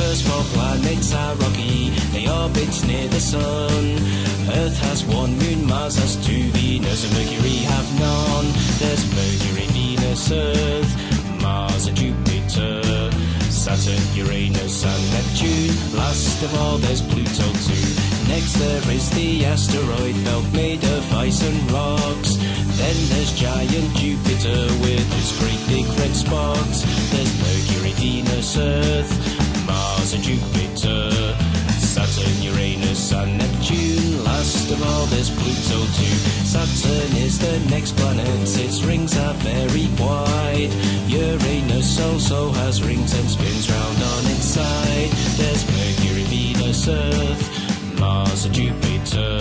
first four planets are rocky, they orbit near the sun. Earth has one moon, Mars has two, Venus and Mercury have none. There's Mercury, Venus, Earth, Mars and Jupiter, Saturn, Uranus and Neptune. Last of all there's Pluto too. Next there is the asteroid belt made of ice and rocks. Then there's giant Jupiter with its great big red spots. There's Mercury, Venus, Earth, Mars and Jupiter, Saturn, Uranus and Neptune. Last of all there's Pluto too. Saturn is the next planet, its rings are very wide. Uranus also has rings and spins round on its side. There's Mercury, Venus, Earth, Mars and Jupiter,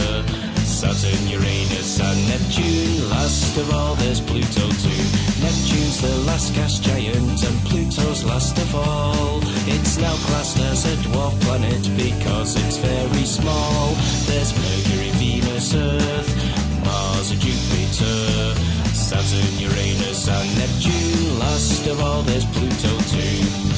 Saturn, Uranus and Neptune. Last of all there's Pluto too. Neptune's the last gas giant and Pluto's last of all. It's now classed as a dwarf planet because it's very small. There's Mercury, Venus, Earth, Mars and Jupiter, Saturn, Uranus and Neptune. Last of all there's Pluto too.